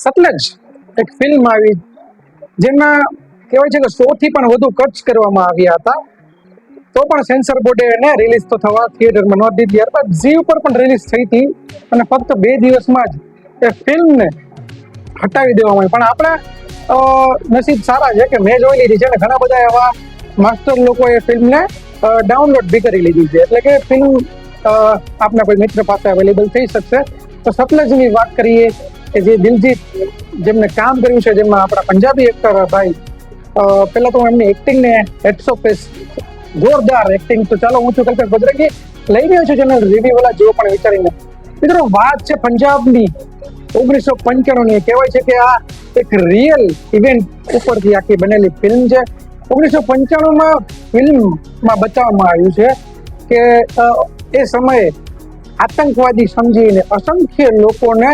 સતલજ એક ફિલ્મ આવી જેમાં કહેવાય છે કે 100 થી પણ વધુ કટ્સ કરવામાં આવ્યા હતા, તો પણ સેન્સર બોર્ડે એને રિલીઝ તો થવા થિયેટરમાં નોંધ દીધી. ત્યારબાદ ઝી ઉપર પણ રિલીઝ થઈ હતી અને ફક્ત 2 દિવસમાં જ એ ફિલ્મને હટાવી દેવામાં આવી. પણ આપણા નસીબ સારા છે કે મેં જોઈ લીધી છે અને ઘણા બધા એવા માસ્ટર લોકો એ ફિલ્મને ડાઉનલોડ બી કરી લીધી છે, એટલે કે ફિલ્મ આપના કોઈ મિત્ર પાસે અવેલેબલ થઈ શકશે. તો સતલજની વાત કરીએ કે જે દિલજીત જેમને કામ કર્યું છે, જેમાં આપણા પંજાબી એક્ટર ભાઈ, પહેલા તો એમની એક્ટિંગને હેટ્સ ઓફ, જોરદાર એક્ટિંગ. તો ચાલો હું છું કલ્પેશ બજરંગી, લઈ રહ્યો છું ચેનલ રિવ્યુ વાળા જેવો પણ વિચારીને. મિત્રો વાત છે પંજાબની 1995 ની. કહેવાય છે કે આ એક રિયલ ઇવેન્ટ ઉપરથી આખી બનેલી ફિલ્મ છે. 1995 ફિલ્મમાં બતાવવામાં આવ્યું છે કે એ સમયે આતંકવાદી સમજીને અસંખ્ય લોકોને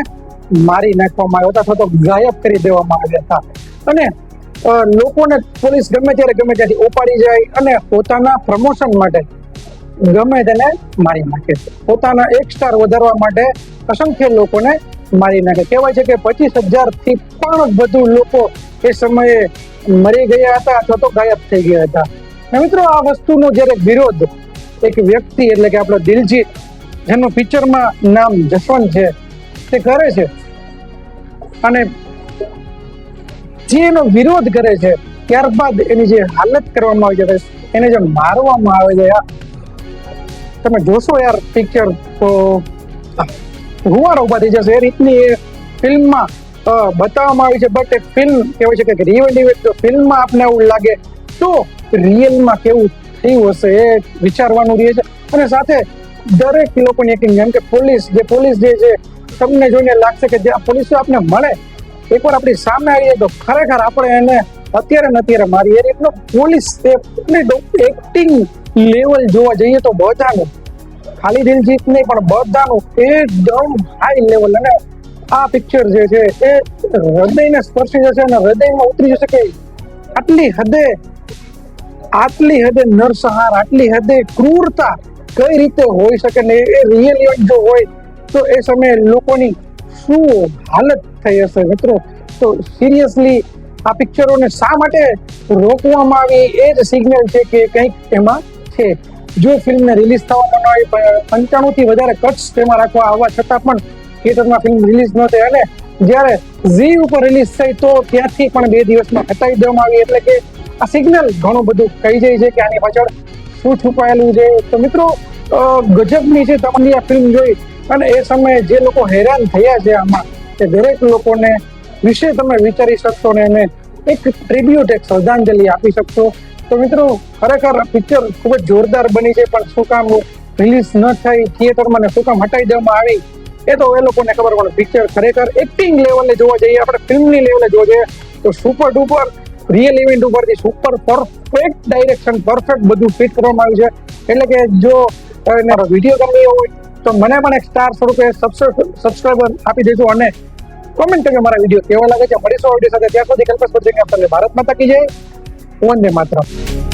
મારી નાખવામાં આવ્યા હતા અથવા તો ગાયબ કરી દેવામાં આવ્યા હતા, અને લોકોને પોલીસ ગમે ત્યાંથી ઉપાડી જાય અને પોતાના પ્રમોશન માટે ગમે તેને મારી નાખે છે. પોતાના એક સ્ટાર વધારવા માટે અસંખ્ય લોકોને મારી નાખે. કહેવાય છે કે 25,000 થી પણ વધુ લોકો એ સમયે મરી ગયા હતા અથવા તો ગાયબ થઈ ગયા હતા. મિત્રો, આ વસ્તુનો જ્યારે વિરોધ એક વ્યક્તિ એટલે કે આપણો દિલજીત, જેનું પિક્ચરમાં નામ જસવંત છે, તે કરે છે અને જે એનો વિરોધ કરે છે, ત્યારબાદ એની જે હાલત કરવામાં આવી છે, એને જે મારવામાં આવે છે, તમે જોશો યાર પિક્ચર તો રૂવાડા ઉભા થઈ જશે. એ રીતની એ ફિલ્મમાં બતાવવામાં આવી છે. બટ એ ફિલ્મ કહેવાય છે કે રિયલ ફિલ્મમાં આપને એવું લાગે તો રિયલમાં કેવું થયું હશે એ વિચારવાનું રહે છે. અને સાથે દરેક લોકોની એક્ટિંગ, જેમ કે પોલીસ જે છે, તમને જોઈને લાગશે કે જે પોલીસ આપને મળે, એકવાર આપણી સામે આવીએ તો ખરેખર આપણે એને અત્યારે મારી. એ રીતનો પોલીસ એક્ટિંગ લેવલ જોવા જઈએ તો બધાનું, ખાલી દિલજીત નહીં પણ બધાનું એકદમ હાઈ લેવલ. અને આ પિક્ચર જે છે એ હૃદયને સ્પર્શી જશે અને હૃદયમાં ઉતરી જશે કે આટલી હદે નરસંહાર, આટલી હદે ક્રૂરતા કઈ રીતે હોઈ શકે ને એ રિયલ ઇવેન્ટ જો હોય તો એ સમયે લોકોની શું હાલત થઈ હશે. મિત્રો, તો સિરિયસલી આ પિક્ચરોને શા માટે રોકવામાં આવી, એ જ સિગ્નલ છે કે કંઈક એમાં છે. જો ફિલ્મને રિલીઝ થવામાં ન આવી, 95 થી વધારે કટ્સ તેમાં રાખવા આવવા છતાં પણ થિયેટરમાં ફિલ્મ રિલીઝ ન થઈ, અને જ્યારે ઝી ઉપર રિલીઝ થઈ તો ત્યાંથી પણ 2 દિવસમાં હટાવી દેવામાં આવી. એટલે કે આ સિગ્નલ ઘણું બધું કહી જાય છે કે આની પાછળ શું છુપાયેલું છે. તો મિત્રો, ગજબની છે તમારી આ ફિલ્મ જોઈ, અને એ સમયે જે લોકો હેરાન થયા છે આમાં, તે દરેક લોકોને વિશે તમે વિચારી શકશો ને એને એક ટ્રિબ્યુટ, એક શ્રદ્ધાંજલિ આપી શકશો. તો મિત્રો, ખરેખર પિક્ચર ખૂબ જ જોરદાર બની છે, પણ શું કામ રિલીઝ ન થઈ થિયેટરમાં ને શું કામ હટાવી દેવામાં આવી એ તો એ લોકોને ખબર. પણ પિક્ચર ખરેખર એક્ટિંગ લેવલે જોવા જઈએ, આપણે ફિલ્મની લેવલે જોવા જઈએ તો સુપર ડુપર રિયલ ઇવેન્ટ ઉપરથી સુપર પરફેક્ટ ડાયરેક્શન, પરફેક્ટ બધું ફિટ કરવામાં આવ્યું છે. એટલે કે જો મારો વિડીયો ગમ્યો હોય તો મને પણ એક સ્ટાર સ્વરૂપે સબસ્ક્રાઈબર આપી દેજો અને કોમેન્ટ કરજો મારા વિડીયો કેવા લાગે છે. મળીશું વિડીયો સાથે, ત્યાં સુધી કલ્પેશ બજરંગી, ભારત માતા કી જય, વંદે માતરમ.